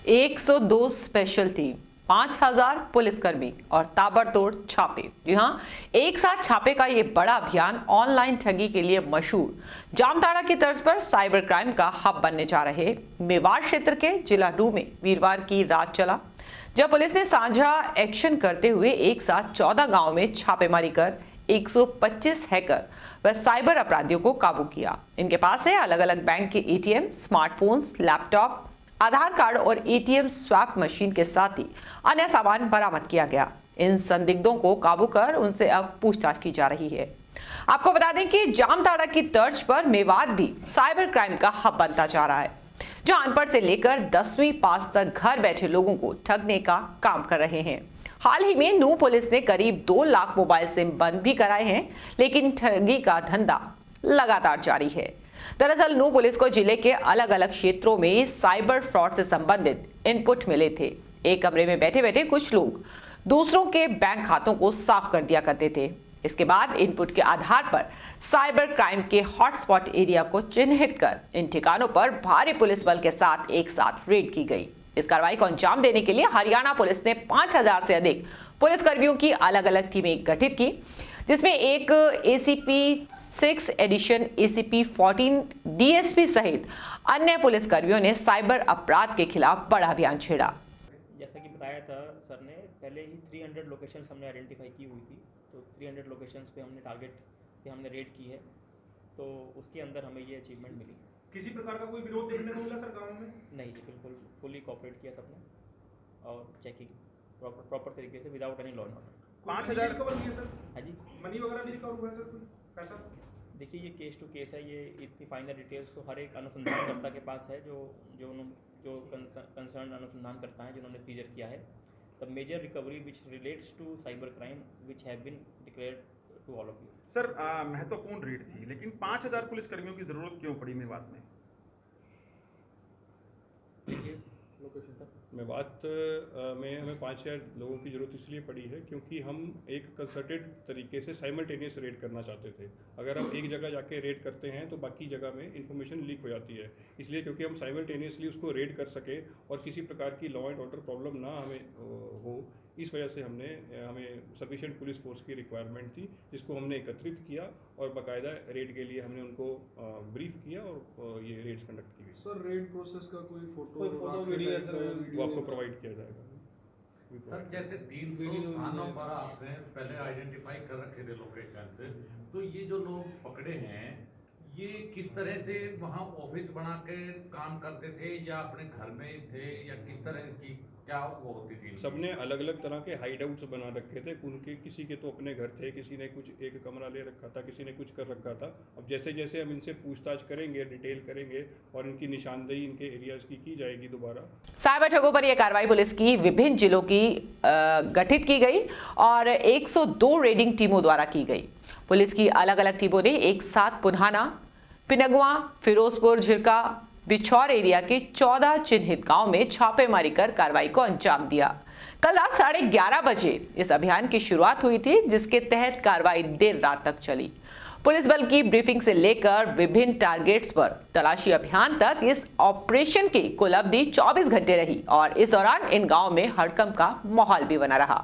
102 special team, 5000 पुलिसकर्मी और ताबड़तोड़ छापे। जी हां, एक साथ छापे का ये बड़ा अभियान ऑनलाइन ठगी के लिए मशहूर जामताड़ा की तर्ज पर साइबर क्राइम का हब बनने जा रहे मेवाड़ क्षेत्र के जिला डू में वीरवार की रात चला, जब पुलिस ने साझा एक्शन करते हुए एक साथ 14 गांव में छापेमारी कर 125 हैकर व साइबर अपराधियों को काबू किया। इनके पास से अलग अलग बैंक के एटीएम, स्मार्टफोन्स, लैपटॉप, आधार कार्ड और एटीएम स्वैप मशीन के साथ ही अन्य सामान बरामद किया गया। इन संदिग्धों को काबू कर उनसे अब पूछताछ की जा रही है। आपको बता दें कि जामताड़ा की तर्ज पर मेवाड़ भी साइबर क्राइम का हब बनता जा रहा है, जहां अनपढ़ से लेकर 10वीं पास तक घर बैठे लोगों को ठगने का काम कर रहे हैं। हाल ही में नूह पुलिस ने करीब 2 लाख मोबाइल सिम बंद भी कराए हैं, लेकिन ठगी का धंधा लगातार जारी है। दरअसल नूह पुलिस को जिले के अलग अलग क्षेत्रों में साइबर फ्रॉड से संबंधित इनपुट मिले थे। एक कमरे में बैठे बैठे कुछ लोग दूसरों के बैंक खातों को साफ कर दिया करते थे। इसके बाद इनपुट के आधार पर साइबर क्राइम के हॉटस्पॉट एरिया को चिन्हित कर इन ठिकानों पर भारी पुलिस बल के साथ एक साथ रेड की गई। इस कार्रवाई को अंजाम देने के लिए हरियाणा पुलिस ने 5000 से अधिक पुलिसकर्मियों की अलग अलग टीमें गठित की, जिसमें एक एसीपी 6 एडिशन, एसीपी 14, डीएसपी सहित अन्य पुलिसकर्मियों ने साइबर अपराध के खिलाफ बड़ा अभियान छेड़ा। जैसा कि बताया था सर ने, पहले ही 300 लोकेशंस हमने आइडेंटिफाई की हुई थी, तो 300 लोकेशंस पे हमने टारगेट पे हमने रेड की है, तो उसके अंदर हमें ये अचीवमेंट मिली। किसी प्रकार का कोई विरोध देखने को मिला सर गाँव में? नहीं जी, बिल्कुल फुली कोऑपरेट किया सबने और चेकिंग प्रॉपर तरीके से without any law and order. 5000 recover किए सर? हाँ जी, मनी वगैरह भी रिकवर हुआ है सर? कोई पैसा? देखिए ये केस टू केस है, ये इतनी फाइनल डिटेल्स तो हर एक अनुसंधानकर्ता के पास है, जो कंसर्न अनुसंधानकर्ता हैं जिन्होंने सीजर किया है। The major recovery which relates to cyber crime which have been declared to all of you. Sir महत्वपूर्ण रेड थी, लेकिन 5000 पुलिसकर्मियों की जरूरत क्यों पड़ी मेवाड़ में? देखिए लोकेशन सर, मेवात में हमें 5000 लोगों की ज़रूरत इसलिए पड़ी है क्योंकि हम एक कंसर्टेड तरीके से साइमल्टेनियस रेड करना चाहते थे। अगर हम एक जगह जाके रेड करते हैं तो बाकी जगह में इंफॉर्मेशन लीक हो जाती है, इसलिए क्योंकि हम साइमल्टेनियसली उसको रेड कर सके और किसी प्रकार की लॉ एंड ऑर्डर प्रॉब्लम ना हमें हो, इस वजह से हमें सफिशिएंट पुलिस फोर्स की रिक्वायरमेंट थी, जिसको हमने एकत्रित किया और बाकायदा रेड के लिए हमने उनको ब्रीफ किया और ये रेड्स कंडक्ट की गई। सर रेड प्रोसेस का कोई फोटो वीडियो वो आपको प्रोवाइड किया जाएगा। सर जैसे 300 स्थानों पर आपने पहले आइडेंटिफाई कर रखे थे लोकेशन से, तो ये जो लोग पकड़े हैं ये किस तरह से वहाँ ऑफिस बना के काम करते थे या अपने घर में थे या किस तरह की क्या वो होती थी? सबने अलग अलग तरह के हाइड आउट्स बना रखे थे। उनके किसी के तो अपने घर थे, किसी ने कुछ एक कमरा ले रखा था, किसी ने कुछ कर रखा था। अब जैसे जैसे हम इनसे पूछताछ करेंगे, डिटेल करेंगे और इनकी निशानदेही इनके एरियाज की जाएगी दोबारा। साइबर ठगों पर यह कार्रवाई पुलिस की विभिन्न जिलों की गठित की गई और 102 रेडिंग टीमों द्वारा की गई। पुलिस की अलग अलग टीमों ने एक साथ पुन्हाना, पिनगवा, फिरोजपुर, झिरका, बिछौर एरिया के 14 चिन्हित गांव में छापेमारी कर कार्रवाई को अंजाम दिया। कल रात 11:30 बजे इस अभियान की शुरुआत हुई थी, जिसके तहत कार्रवाई देर रात तक चली। पुलिस बल की ब्रीफिंग से लेकर विभिन्न टारगेट्स पर तलाशी अभियान तक इस ऑपरेशन की कुल अवधि 24 घंटे रही और इस दौरान इन गांव में हड़कंप का माहौल भी बना रहा।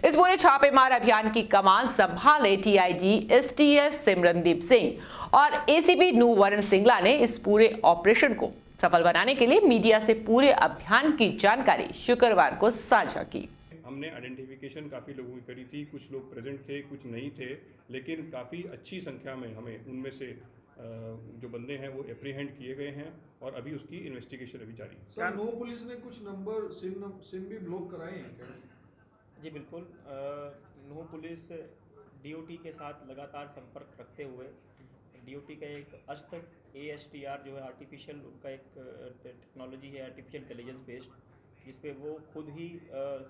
इस पूरे छापेमार अभियान की कमान संभाले टीआईजी एसटीएफ सिमरनदीप सिंह और एसीपी नूह वरण सिंगला ने इस पूरे ऑपरेशन को सफल बनाने के लिए मीडिया से पूरे अभियान की जानकारी शुक्रवार को साझा की। हमने आइडेंटिफिकेशन काफ़ी लोगों की करी थी, कुछ लोग प्रेजेंट थे, कुछ नहीं थे, लेकिन काफ़ी अच्छी संख्या में हमें उनमें से जो बंदे हैं वो एप्रीहेंड किए गए हैं और अभी उसकी इन्वेस्टिगेशन अभी जारी है। सर नूह पुलिस ने कुछ नंबर सिम भी ब्लॉक कराए हैं क्या? जी बिल्कुल, नूह पुलिस डीओटी के साथ लगातार संपर्क रखते हुए डीओटी का एक अस्त्र ASTR जो है आर्टिफिशियल उनका एक टेक्नोलॉजी है, आर्टिफिशियल इंटेलिजेंस बेस्ड, जिस पे वो खुद ही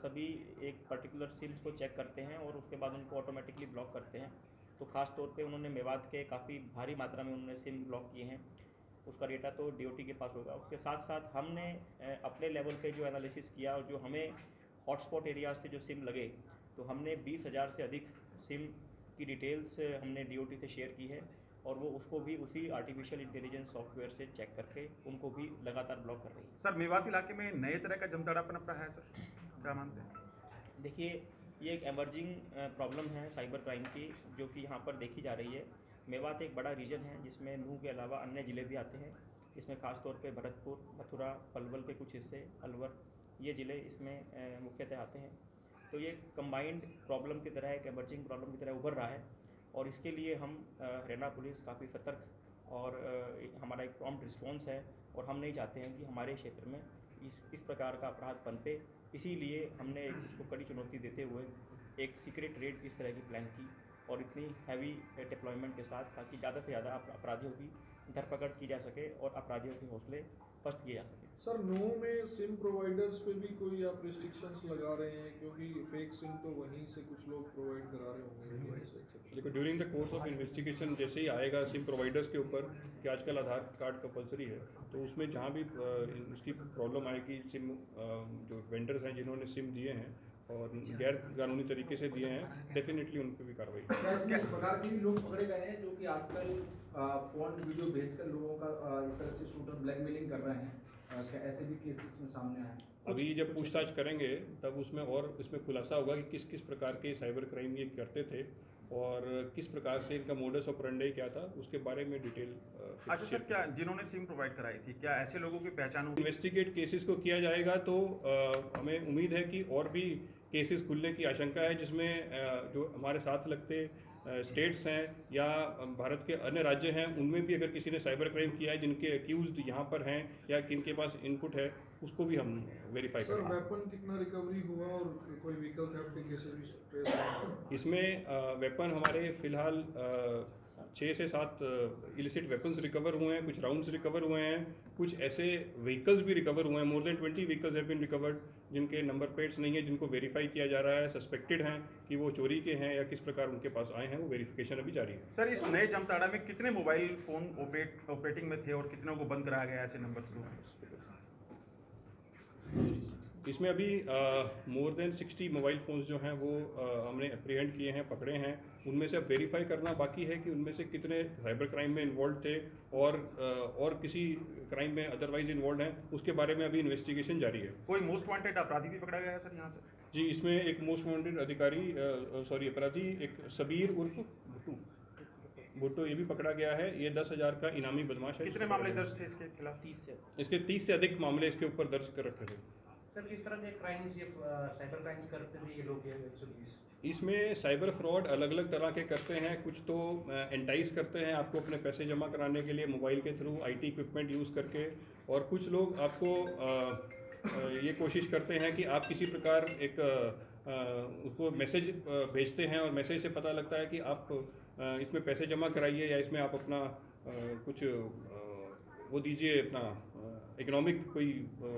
सभी एक पर्टिकुलर सिम्स को चेक करते हैं और उसके बाद उनको ऑटोमेटिकली ब्लॉक करते हैं। तो ख़ास तौर पे उन्होंने मेवात के काफ़ी भारी मात्रा में उन्होंने सिम ब्लॉक किए हैं, उसका डेटा तो डीओटी के पास होगा। उसके साथ साथ हमने अपने लेवल पे जो एनालिसिस किया और जो हमें हॉटस्पॉट एरिया से जो सिम लगे, तो हमने 20,000 से अधिक सिम की डिटेल्स हमने डीओटी से शेयर की है और वो उसको भी उसी आर्टिफिशियल इंटेलिजेंस सॉफ्टवेयर से चेक करके उनको भी लगातार ब्लॉक कर रही है। सर मेवात इलाके में नए तरह का जमताड़ा पनप रहा है सर, क्या मानते हैं? देखिए, ये एक एमर्जिंग प्रॉब्लम है साइबर क्राइम की, जो कि यहाँ पर देखी जा रही है। मेवात एक बड़ा रीजन है जिसमें नूह के अलावा अन्य ज़िले भी आते हैं, जिसमें ख़ासतौर पे भरतपुर, मथुरा, पलवल के कुछ हिस्से, अलवर, ये ज़िले इसमें मुख्यतः आते हैं। तो ये कंबाइंड प्रॉब्लम की तरह, एक एमर्जिंग प्रॉब्लम की तरह उभर रहा है, और इसके लिए हम हरियाणा पुलिस काफ़ी सतर्क और हमारा एक प्रॉम्प्ट रिस्पॉन्स है, और हम नहीं चाहते हैं कि हमारे क्षेत्र में इस प्रकार का अपराध पनपे। इसीलिए हमने उसको कड़ी चुनौती देते हुए एक सीक्रेट रेड इस तरह की प्लान की, और इतनी हैवी डिप्लॉयमेंट के साथ, ताकि ज़्यादा से ज़्यादा अपराधियों की धरपकड़ की जा सके और अपराधियों के हौसले पस्त किए जा सके। सर नूह में सिम प्रोवाइडर्स पे भी कोई आप रिस्ट्रिक्शंस लगा रहे हैं, क्योंकि फेक सिम तो वहीं से कुछ लोग प्रोवाइड करा रहे होंगे वहीं से? देखो, during the course of investigation जैसे ही आएगा सिम प्रोवाइडर्स के ऊपर कि आजकल आधार कार्ड कंपलसरी है, तो उसमें जहाँ भी उसकी प्रॉब्लम आएगी, सिम जो वेंडर्स हैं जिन्होंने सिम दिए हैं और गैर कानूनी तरीके से दिए हैं, डेफिनेटली उन पर भी कार्रवाई क्या इस प्रकार के भी लोग पकड़े गए हैं जो कि आजकल फोन वीडियो भेजकर लोगों का इस तरह से शूटर ब्लैकमेलिंग कर रहे हैं? क्या ऐसे भी केसेस में सामने आए? अभी जब पूछताछ करेंगे तब उसमें और इसमें खुलासा होगा कि किस किस प्रकार के साइबर क्राइम ये करते थे और किस प्रकार से इनका मोडस ऑपरेंडी क्या था, उसके बारे में डिटेल। अच्छा सर, क्या जिन्होंने सिम प्रोवाइड कराई थी, क्या ऐसे लोगों की पहचान होगी? इन्वेस्टिगेट केसेस को किया जाएगा तो हमें उम्मीद है कि और भी केसेस खुलने की आशंका है, जिसमें जो हमारे साथ लगते स्टेट्स हैं या भारत के अन्य राज्य हैं, उनमें भी अगर किसी ने साइबर क्राइम किया है, जिनके अक्यूज्ड यहाँ पर हैं या किनके पास इनपुट है, उसको भी हम वेरीफाई सर करेंगे। वेपन कितना रिकवरी हुआ और कोई व्हीकल थेफ्ट के केसेस भी ट्रेस हुए? इसमें वेपन हमारे फिलहाल 6 से 7 इलिसिट वेपन्स रिकवर हुए हैं, कुछ राउंड्स रिकवर हुए हैं, कुछ ऐसे व्हीकल्स भी रिकवर हुए हैं। More than 20 vehicles have been recovered जिनके नंबर प्लेट्स नहीं है, जिनको वेरीफाई किया जा रहा है, सस्पेक्टेड हैं कि वो चोरी के हैं या किस प्रकार उनके पास आए हैं, वो वेरिफिकेशन अभी जारी है। सर इस नए जमताड़ा में कितने मोबाइल फोन ऑपरेटिंग में थे और कितनों को बंद कराया गया ऐसे नंबर थ्रू? इसमें अभी मोर देन 60 मोबाइल फ़ोन्स जो हैं वो हमने अप्रीहेंड किए हैं, पकड़े हैं। उनमें से अब वेरीफाई करना बाकी है कि उनमें से कितने साइबर क्राइम में इन्वॉल्व थे और किसी क्राइम में अदरवाइज इन्वॉल्व हैं, उसके बारे में अभी इन्वेस्टिगेशन जारी है। कोई मोस्ट वांटेड अपराधी भी पकड़ा गया है सर यहाँ से? जी, इसमें एक मोस्ट वांटेड अपराधी एक सबीर उर्फ भुट्टो, ये भी पकड़ा गया है। ये 10,000 का इनामी बदमाश है। कितने मामले दर्ज थे इसके खिलाफ? 30 से अधिक मामले इसके ऊपर दर्ज कर रखे थे। सर किस तरह के क्राइम्स ये साइबर क्राइम्स करते थे ये लोग, ये 120? इसमें साइबर फ्रॉड अलग अलग तरह के करते हैं। कुछ तो एंटाइज करते हैं आपको अपने पैसे जमा कराने के लिए मोबाइल के थ्रू, आईटी इक्विपमेंट यूज़ करके, और कुछ लोग आपको ये कोशिश करते हैं कि आप किसी प्रकार एक उसको मैसेज भेजते हैं और मैसेज से पता लगता है कि आप इसमें पैसे जमा कराइए या इसमें आप अपना कुछ वो दीजिए, अपना इकोनॉमिक कोई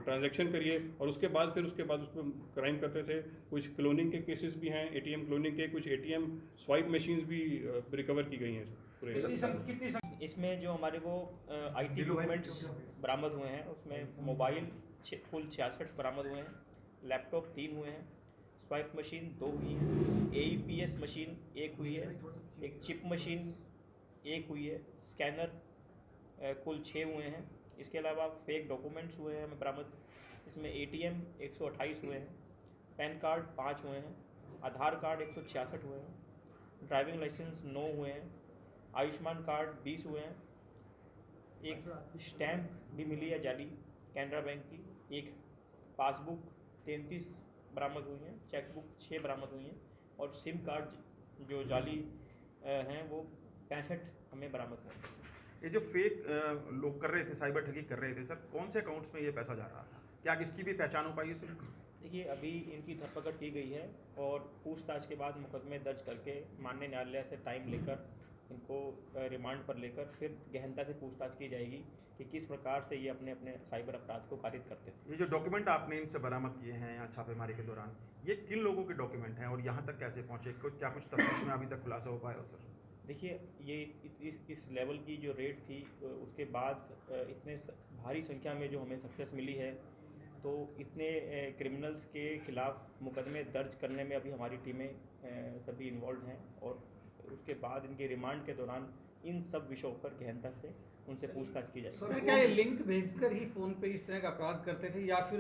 ट्रांजैक्शन करिए, और उसके बाद उस पर क्राइम करते थे। कुछ क्लोनिंग के केसेस भी हैं, एटीएम क्लोनिंग के, कुछ एटीएम स्वाइप मशीन्स भी रिकवर की गई हैं पूरे। इसमें जो हमारे को आईटी इक्विपमेंट्स बरामद हुए हैं, उसमें मोबाइल कुल 66 बरामद हुए हैं, लैपटॉप 3 हुए हैं, स्वाइप मशीन 2 हुई है, एईपीएस मशीन 1 हुई है, एक चिप मशीन 1 हुई है, स्कैनर कुल 6 हुए हैं। इसके अलावा फेक डॉक्यूमेंट्स हुए हैं हमें बरामद। इसमें एटीएम 128 हुए हैं, पैन कार्ड 5 हुए हैं, आधार कार्ड 166 हुए हैं, ड्राइविंग लाइसेंस 9 हुए हैं, आयुष्मान कार्ड 20 हुए हैं, एक स्टैम्प भी मिली है जाली कैनरा बैंक की, एक पासबुक 33 बरामद हुई हैं, चेकबुक 6 बरामद हुई हैं, और सिम कार्ड जो जाली हैं वो 65 हमें बरामद हुए हैं। ये जो फेक लोग कर रहे थे, साइबर ठगी कर रहे थे सर, कौन से अकाउंट्स में ये पैसा जा रहा था? क्या इसकी भी पहचान हो पाई है सर? देखिए, अभी इनकी धरपकड़ की गई है और पूछताछ के बाद मुकदमे दर्ज करके माननीय न्यायालय से टाइम लेकर इनको रिमांड पर लेकर फिर गहनता से पूछताछ की जाएगी कि किस प्रकार से ये अपने अपने साइबर अपराध को कारित करते थे। ये जो डॉक्यूमेंट आपने इनसे बरामद किए हैं यहाँ छापेमारी के दौरान, ये किन लोगों के डॉक्यूमेंट हैं और यहाँ तक कैसे पहुँचे? क्या कुछ तफ्तीश में अभी तक खुलासा हो पाया हो सर? देखिए, ये इस लेवल की जो रेड थी, उसके बाद इतने भारी संख्या में जो हमें सक्सेस मिली है, तो इतने क्रिमिनल्स के खिलाफ मुकदमे दर्ज करने में अभी हमारी टीमें सभी इन्वॉल्व हैं, और उसके बाद इनके रिमांड के दौरान इन सब विषयों पर गहनता से उनसे पूछताछ की जाएगी। सर क्या ये लिंक भेजकर ही फ़ोन पे इस तरह का अपराध करते थे या फिर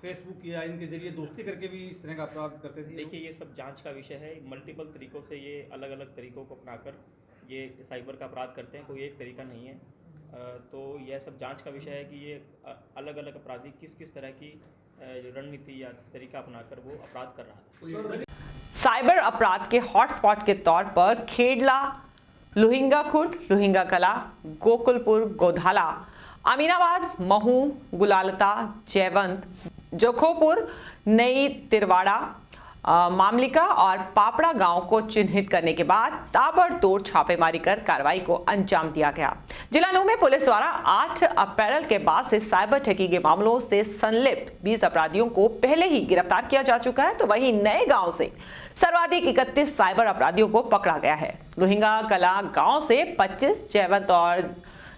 फेसबुक या इनके जरिए दोस्ती करके भी इस तरह का अपराध करते थे? देखिए, ये सब जांच का विषय है। मल्टीपल तरीकों से ये अलग अलग तरीकों को अपनाकर ये साइबर का अपराध करते हैं, कोई एक तरीका नहीं है। तो यह सब जांच का विषय है कि ये अलग अलग अपराधी किस किस तरह की रणनीति या तरीका अपनाकर वो अपराध कर रहा था। साइबर अपराध के हॉटस्पॉट के तौर पर खेडला, लोहिंगा खुर्द, लोहिंगा कला, गोकुलपुर, गोधाला, अमीनाबाद, महू, गुलालता, जयवंत, जखोपुर, नई तिरवाड़ा, मामलिका और पापड़ा गांव को चिन्हित करने के बाद ताबड़तोड़ छापेमारी कर कार्रवाई को अंजाम दिया गया। जिला नूंह में पुलिस द्वारा 8 अप्रैल के बाद से साइबर ठगी के मामलों से संलिप्त 20 अपराधियों को पहले ही गिरफ्तार किया जा चुका है, तो वहीं नए गांव से सर्वाधिक 31 साइबर अपराधियों को पकड़ा गया है। लोहिंगा कला गांव से 25, जयवंत और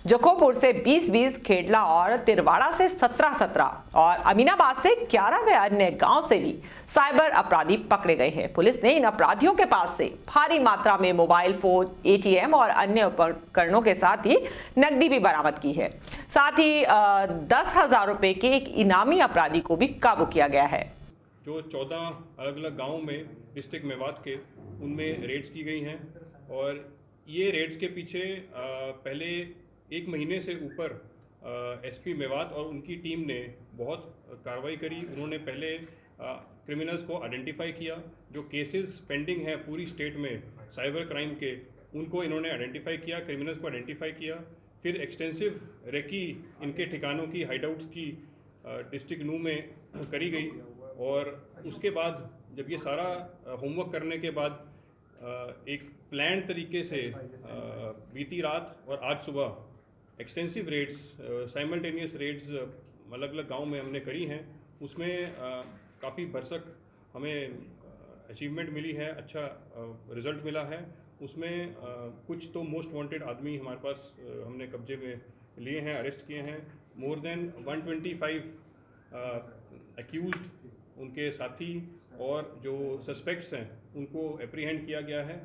जखोपुर से 20-20, खेडला और तिरवाड़ा से 17-17 और अमीनाबाद से 11 व अन्य गांव से भी साइबर अपराधी पकड़े गए हैं। पुलिस ने इन अपराधियों के पास से भारी मात्रा में मोबाइल फोन, एटीएम और अन्य उपकरणों के साथ ही नकदी भी बरामद की है। साथ ही 10,000 रुपए के एक इनामी अपराधी को भी काबू किया गया है। जो 14 अलग अलग गाँव में डिस्ट्रिक्ट मेवात के, उनमें रेड्स की गई हैं और ये रेड्स के पीछे पहले 1 महीने से ऊपर एसपी मेवात और उनकी टीम ने बहुत कार्रवाई करी। उन्होंने पहले क्रिमिनल्स को आइडेंटिफाई किया। जो केसेस पेंडिंग है पूरी स्टेट में साइबर क्राइम के, उनको इन्होंने आइडेंटिफाई किया, क्रिमिनल्स को आइडेंटिफाई किया। फिर एक्सटेंसिव रेकी इनके ठिकानों की, हाइडआउट्स की डिस्ट्रिक्ट नूंह में करी गई और उसके बाद जब ये सारा होमवर्क करने के बाद एक प्लान तरीके से बीती रात और आज सुबह एक्सटेंसिव रेड्स, साइमल्टेनियस रेड्स अलग अलग गांव में हमने करी हैं। उसमें काफ़ी भरसक हमें अचीवमेंट मिली है, अच्छा रिज़ल्ट मिला है। उसमें कुछ तो मोस्ट वांटेड आदमी हमारे पास हमने कब्जे में लिए हैं, अरेस्ट किए हैं। मोर देन 125 एक्यूज्ड, उनके साथी और जो सस्पेक्ट्स हैं उनको एप्रीहेंड किया गया है।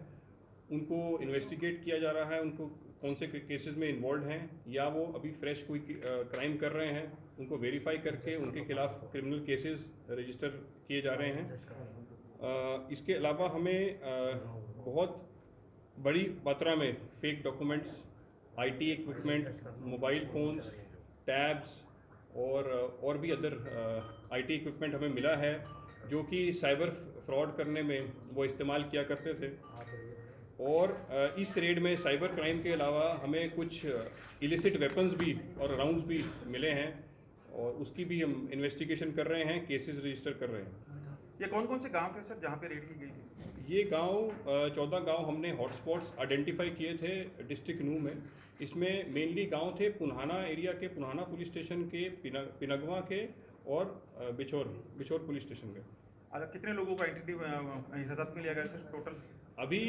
उनको इन्वेस्टिगेट किया जा रहा है, उनको कौन से केसेस में इन्वॉल्व हैं या वो अभी फ्रेश कोई क्राइम कर रहे हैं, उनको वेरीफाई करके उनके खिलाफ क्रिमिनल केसेस रजिस्टर किए जा रहे हैं। इसके अलावा हमें बहुत बड़ी मात्रा में fake documents, IT equipment, mobile phones, tabs और भी अदर आईटी इक्विपमेंट हमें मिला है जो कि साइबर फ्रॉड करने में वो इस्तेमाल किया करते थे। और इस रेड में साइबर क्राइम के अलावा हमें कुछ इलिसिट वेपन्स भी और राउंड्स भी मिले हैं और उसकी भी हम इन्वेस्टिगेशन कर रहे हैं, केसेस रजिस्टर कर रहे हैं। ये कौन कौन से गांव थे सर जहाँ पे रेड की गई थी? ये गांव 14 गांव हमने हॉटस्पॉट्स आइडेंटिफाई किए थे डिस्ट्रिक्ट नूंह में। इसमें मेनली गांव थे पुन्हाना एरिया के, पुन्हाना पुलिस स्टेशन के, पिनगवा के और बिछोर पुलिस स्टेशन के। अच्छा, कितने लोगों को आइडेंटिटी हिरासत में लिया गया सर टोटल? अभी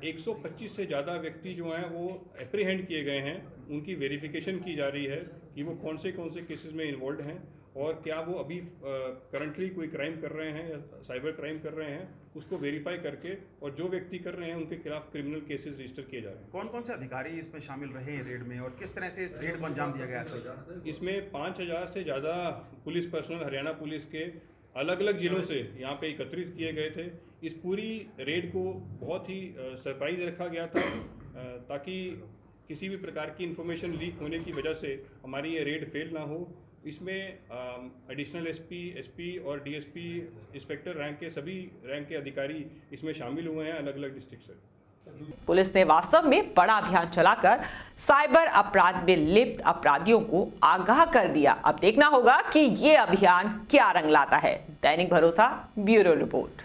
125 से ज़्यादा व्यक्ति जो हैं वो एप्रीहेंड किए गए हैं। उनकी वेरिफिकेशन की जा रही है कि वो कौन से केसेस में इन्वॉल्व हैं और क्या वो अभी करंटली कोई क्राइम कर रहे हैं या साइबर क्राइम कर रहे हैं, उसको वेरीफाई करके और जो व्यक्ति कर रहे हैं उनके खिलाफ क्रिमिनल केसेस रजिस्टर किए जा रहे हैं। कौन कौन से अधिकारी इसमें शामिल रहे हैं रेड में और किस तरह से इस रेड को अंजाम दिया गया था? इसमें 5,000 से ज़्यादा पुलिस पर्सनल हरियाणा पुलिस के अलग अलग जिलों से यहाँ पे एकत्रित किए गए थे। इस पूरी रेड को बहुत ही सरप्राइज रखा गया था ताकि किसी भी प्रकार की इन्फॉर्मेशन लीक होने की वजह से हमारी ये रेड फेल ना हो। इसमें एडिशनल एसपी और डीएसपी, इंस्पेक्टर रैंक के सभी रैंक के अधिकारी इसमें शामिल हुए हैं अलग अलग डिस्ट्रिक्ट से। पुलिस ने वास्तव में बड़ा अभियान चलाकर साइबर अपराध में लिप्त अपराधियों को आगाह कर दिया। अब देखना होगा कि ये अभियान क्या रंग लाता है। दैनिक भरोसा, ब्यूरो रिपोर्ट।